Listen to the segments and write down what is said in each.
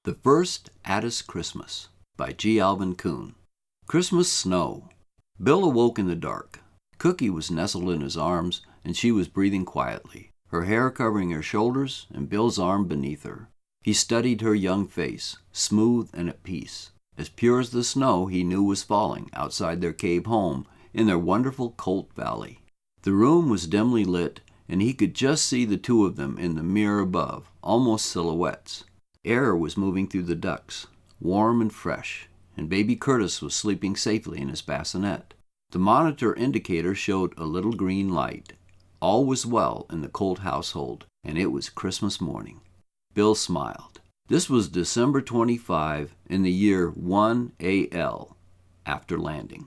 The First Attis Christmas by Alvin Coon. Christmas snow. Bill awoke in the dark. Cookie was nestled in his arms, and she was breathing quietly, her hair covering her shoulders and Bill's arm beneath her. He studied her young face, smooth and at peace, as pure as the snow he knew was falling outside their cave home in their wonderful Colt Valley. The room was dimly lit, and he could just see the two of them in the mirror above, almost silhouettes. Air was moving through the ducts, warm and fresh, and baby Curtis was sleeping safely in his bassinet. The monitor indicator showed a little green light. All was well in the Colt household, and it was Christmas morning. Bill smiled. This was December 25 in the year 1 AL, after landing.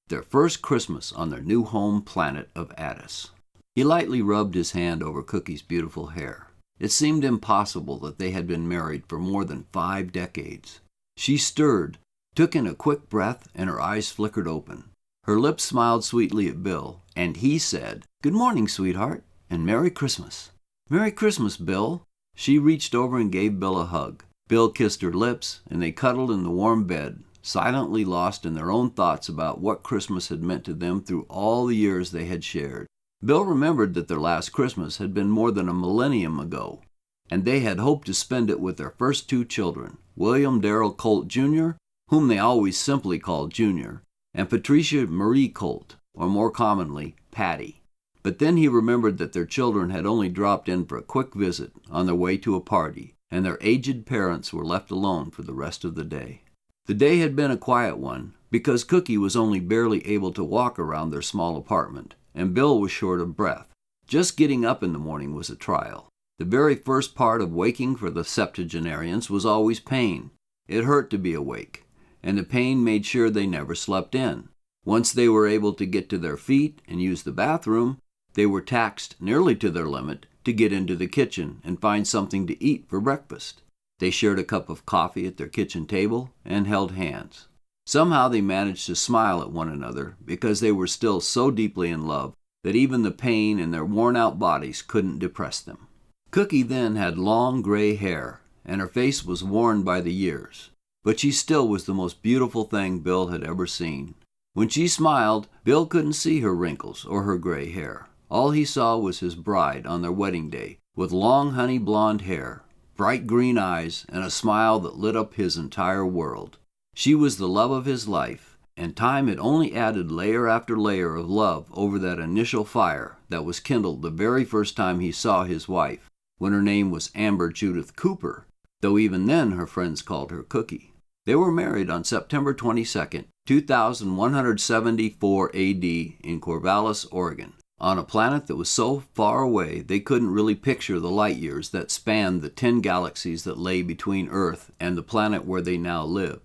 Their first Christmas on their new home planet of Attis. He lightly rubbed his hand over Cookie's beautiful hair. It seemed impossible that they had been married for more than 5 decades. She stirred, took in a quick breath, and her eyes flickered open. Her lips smiled sweetly at Bill, and he said, "Good morning, sweetheart, and Merry Christmas." "Merry Christmas, Bill." She reached over and gave Bill a hug. Bill kissed her lips, and they cuddled in the warm bed, silently lost in their own thoughts about what Christmas had meant to them through all the years they had shared. Bill remembered that their last Christmas had been more than a millennium ago, and they had hoped to spend it with their first 2 children, William Darrell Colt, Jr., whom they always simply called Junior, and Patricia Marie Colt, or more commonly, Patty. But then he remembered that their children had only dropped in for a quick visit on their way to a party, and their aged parents were left alone for the rest of the day. The day had been a quiet one, because Cookie was only barely able to walk around their small apartment, and Bill was short of breath. Just getting up in the morning was a trial. The very first part of waking for the septuagenarians was always pain. It hurt to be awake, and the pain made sure they never slept in. Once they were able to get to their feet and use the bathroom, they were taxed nearly to their limit to get into the kitchen and find something to eat for breakfast. They shared a cup of coffee at their kitchen table and held hands. Somehow they managed to smile at one another because they were still so deeply in love that even the pain in their worn-out bodies couldn't depress them. Cookie then had long gray hair, and her face was worn by the years, but she still was the most beautiful thing Bill had ever seen. When she smiled, Bill couldn't see her wrinkles or her gray hair. All he saw was his bride on their wedding day, with long honey blonde hair, bright green eyes, and a smile that lit up his entire world. She was the love of his life, and time had only added layer after layer of love over that initial fire that was kindled the very first time he saw his wife, when her name was Amber Judith Cooper, though even then her friends called her Cookie. They were married on September 22nd, 2174 AD in Corvallis, Oregon, on a planet that was so far away they couldn't really picture the light years that spanned the 10 galaxies that lay between Earth and the planet where they now lived.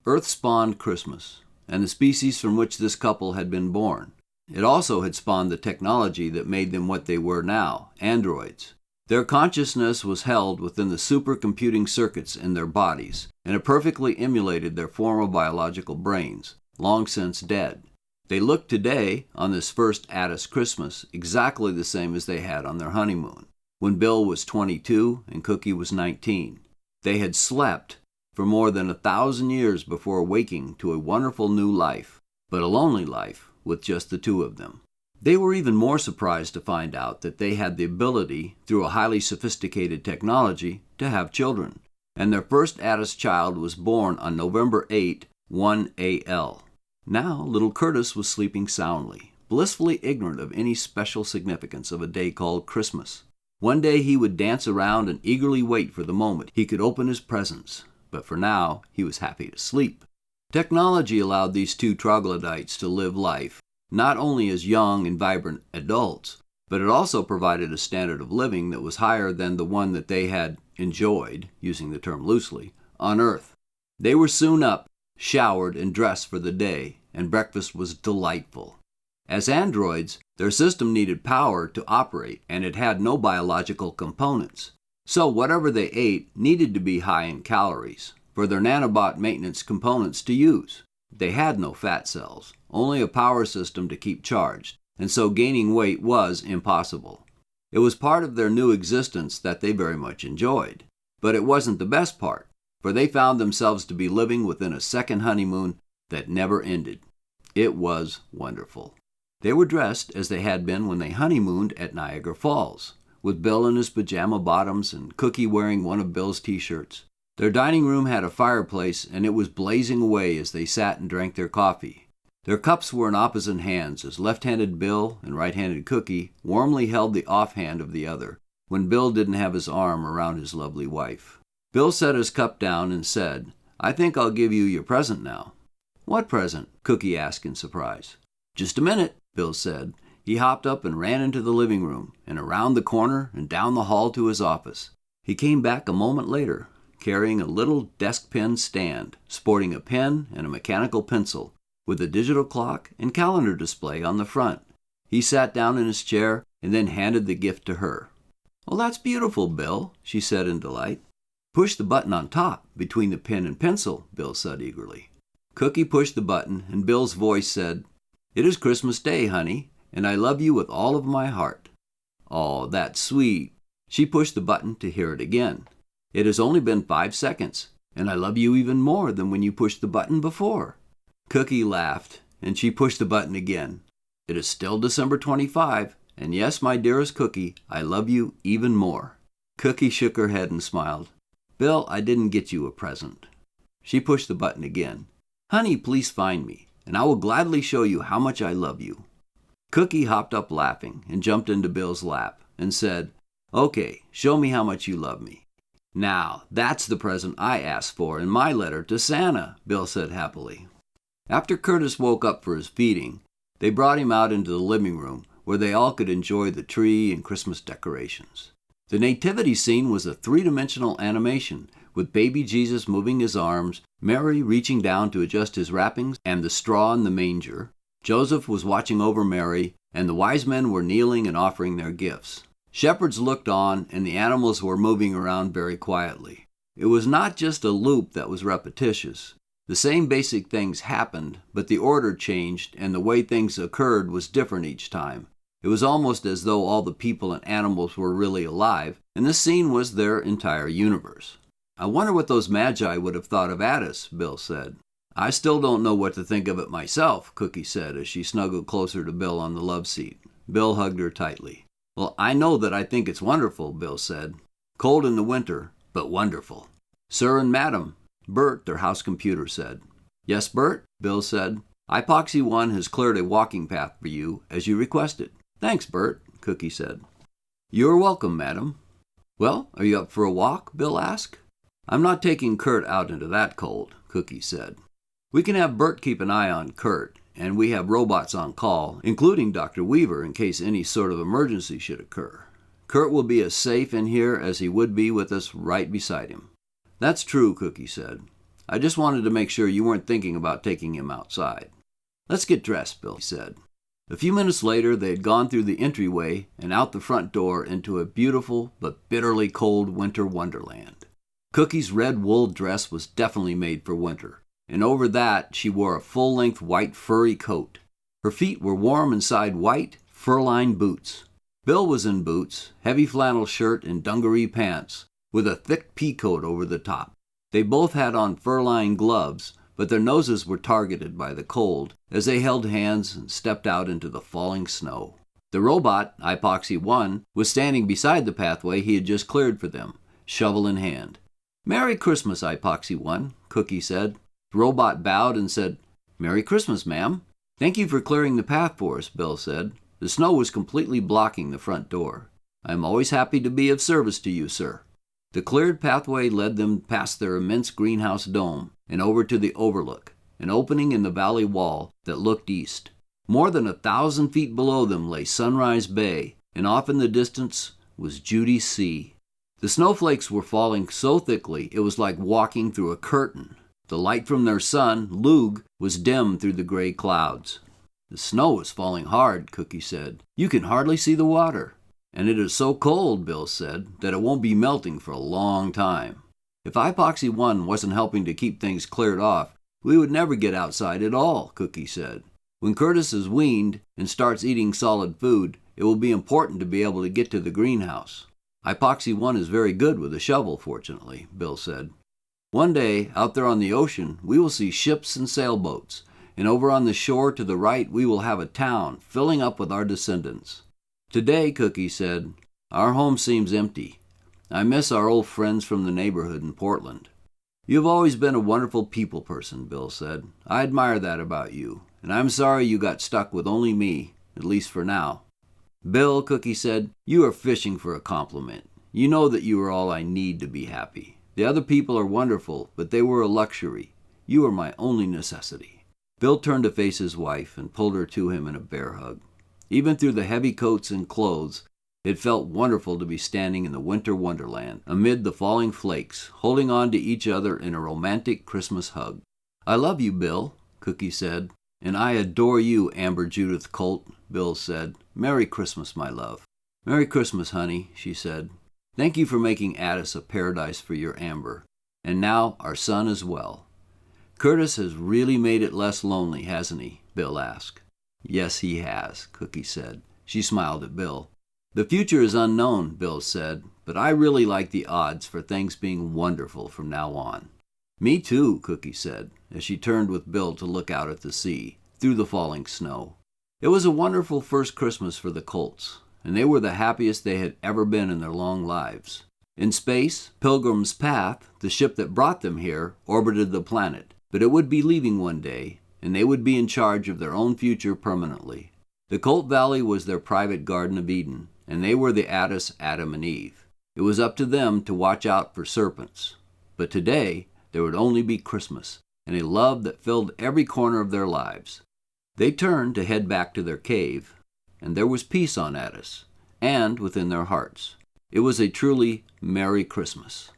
Earth spawned Christmas, and the species from which this couple had been born. It also had spawned the technology that made them what they were now, androids. Their consciousness was held within the supercomputing circuits in their bodies, and it perfectly emulated their former biological brains, long since dead. They looked today, on this first Attis Christmas, exactly the same as they had on their honeymoon, when Bill was 22 and Cookie was 19. They had slept for more than 1,000 years before waking to a wonderful new life, but a lonely life with just the 2 of them. They were even more surprised to find out that they had the ability, through a highly sophisticated technology, to have children, and their first Attis child was born on November 8, 1 AL. Now little Curtis was sleeping soundly, blissfully ignorant of any special significance of a day called Christmas. One day he would dance around and eagerly wait for the moment he could open his presents. But for now, he was happy to sleep. Technology allowed these 2 troglodytes to live life, not only as young and vibrant adults, but it also provided a standard of living that was higher than the one that they had enjoyed, using the term loosely, on Earth. They were soon up, showered, and dressed for the day, and breakfast was delightful. As androids, their system needed power to operate, and it had no biological components. So whatever they ate needed to be high in calories for their nanobot maintenance components to use. They had no fat cells, only a power system to keep charged, and so gaining weight was impossible. It was part of their new existence that they very much enjoyed. But it wasn't the best part. for they found themselves to be living within a second honeymoon that never ended. It was wonderful. They were dressed as they had been when they honeymooned at Niagara Falls, with Bill in his pajama bottoms and Cookie wearing one of Bill's t-shirts. Their dining room had a fireplace, and it was blazing away as they sat and drank their coffee. Their cups were in opposite hands, as left-handed Bill and right-handed Cookie warmly held the offhand of the other, when Bill didn't have his arm around his lovely wife. Bill set his cup down and said, "I think I'll give you your present now." "What present?" Cookie asked in surprise. "Just a minute," Bill said. He hopped up and ran into the living room, and around the corner and down the hall to his office. He came back a moment later, carrying a little desk pen stand, sporting a pen and a mechanical pencil, with a digital clock and calendar display on the front. He sat down in his chair and then handed the gift to her. "Well, that's beautiful, Bill," she said in delight. "Push the button on top, between the pen and pencil," Bill said eagerly. Cookie pushed the button, and Bill's voice said, "It is Christmas Day, honey, and I love you with all of my heart." "Oh, that's sweet." She pushed the button to hear it again. "It has only been 5 seconds, and I love you even more than when you pushed the button before." Cookie laughed, and she pushed the button again. "It is still December 25, and yes, my dearest Cookie, I love you even more." Cookie shook her head and smiled. "Bill, I didn't get you a present." She pushed the button again. "Honey, please find me, and I will gladly show you how much I love you." Cookie hopped up laughing and jumped into Bill's lap and said, "Okay, show me how much you love me." "Now, that's the present I asked for in my letter to Santa," Bill said happily. After Curtis woke up for his feeding, they brought him out into the living room where they all could enjoy the tree and Christmas decorations. The nativity scene was a three-dimensional animation, with baby Jesus moving his arms, Mary reaching down to adjust his wrappings and the straw in the manger. Joseph was watching over Mary, and the wise men were kneeling and offering their gifts. Shepherds looked on, and the animals were moving around very quietly. It was not just a loop that was repetitious. The same basic things happened, but the order changed, and the way things occurred was different each time. It was almost as though all the people and animals were really alive, and this scene was their entire universe. "I wonder what those magi would have thought of Attis," Bill said. "I still don't know what to think of it myself," Cookie said as she snuggled closer to Bill on the love seat. Bill hugged her tightly. "Well, I know that I think it's wonderful," Bill said. "Cold in the winter, but wonderful." "Sir and Madam," Bert, their house computer, said. "Yes, Bert," Bill said. "Epoxy 1 has cleared a walking path for you, as you requested." "Thanks, Bert," Cookie said. "You are welcome, Madam." "Well, are you up for a walk?" Bill asked. "I'm not taking Kurt out into that cold," Cookie said. "We can have Bert keep an eye on Kurt, and we have robots on call, including Dr. Weaver, in case any sort of emergency should occur. Kurt will be as safe in here as he would be with us right beside him." "That's true," Cookie said. "I just wanted to make sure you weren't thinking about taking him outside." "Let's get dressed," Bill said. A few minutes later, they had gone through the entryway and out the front door into a beautiful but bitterly cold winter wonderland. Cookie's red wool dress was definitely made for winter, and over that she wore a full-length white furry coat. Her feet were warm inside white, fur-lined boots. Bill was in boots, heavy flannel shirt, and dungaree pants, with a thick pea coat over the top. They both had on fur-lined gloves, but their noses were targeted by the cold as they held hands and stepped out into the falling snow. The robot, Epoxy 1, was standing beside the pathway he had just cleared for them, shovel in hand. "Merry Christmas, Epoxy 1, Cookie said. The robot bowed and said, "Merry Christmas, ma'am." "Thank you for clearing the path for us," Bill said. The snow was completely blocking the front door. "I am always happy to be of service to you, sir." The cleared pathway led them past their immense greenhouse dome and over to the overlook, an opening in the valley wall that looked east. More than 1,000 feet below them lay Sunrise Bay, and off in the distance was Judy's Sea. The snowflakes were falling so thickly it was like walking through a curtain. The light from their sun, Lug, was dim through the gray clouds. "The snow is falling hard," Cookie said. "You can hardly see the water." "And it is so cold," Bill said, "that it won't be melting for a long time." "If Epoxy 1 wasn't helping to keep things cleared off, we would never get outside at all," Cookie said. "When Curtis is weaned and starts eating solid food, it will be important to be able to get to the greenhouse." "Epoxy 1 is very good with a shovel, fortunately," Bill said. One day, out there on the ocean, we will see ships and sailboats, and over on the shore to the right we will have a town filling up with our descendants. Today, Cookie said, our home seems empty. I miss our old friends from the neighborhood in Portland. You've always been a wonderful people person, Bill said. I admire that about you, and I'm sorry you got stuck with only me, at least for now. Bill, Cookie said, you are fishing for a compliment. You know that you are all I need to be happy. The other people are wonderful, but they were a luxury. You are my only necessity. Bill turned to face his wife and pulled her to him in a bear hug. Even through the heavy coats and clothes, it felt wonderful to be standing in the winter wonderland, amid the falling flakes, holding on to each other in a romantic Christmas hug. I love you, Bill, Cookie said. And I adore you, Amber Judith Colt, Bill said. Merry Christmas, my love. Merry Christmas, honey, she said. Thank you for making Attis a paradise for your Amber. And now our son as well. Curtis has really made it less lonely, hasn't he? Bill asked. Yes, he has, Cookie said. She smiled at Bill. The future is unknown, Bill said, but I really like the odds for things being wonderful from now on. Me too, Cookie said, as she turned with Bill to look out at the sea, through the falling snow. It was a wonderful first Christmas for the Colts, and they were the happiest they had ever been in their long lives. In space, Pilgrim's Path, the ship that brought them here, orbited the planet, but it would be leaving one day, and they would be in charge of their own future permanently. The Colt Valley was their private Garden of Eden, and they were the Attis Adam and Eve. It was up to them to watch out for serpents. But today, there would only be Christmas, and a love that filled every corner of their lives. They turned to head back to their cave, and there was peace on Attis, and within their hearts. It was a truly Merry Christmas.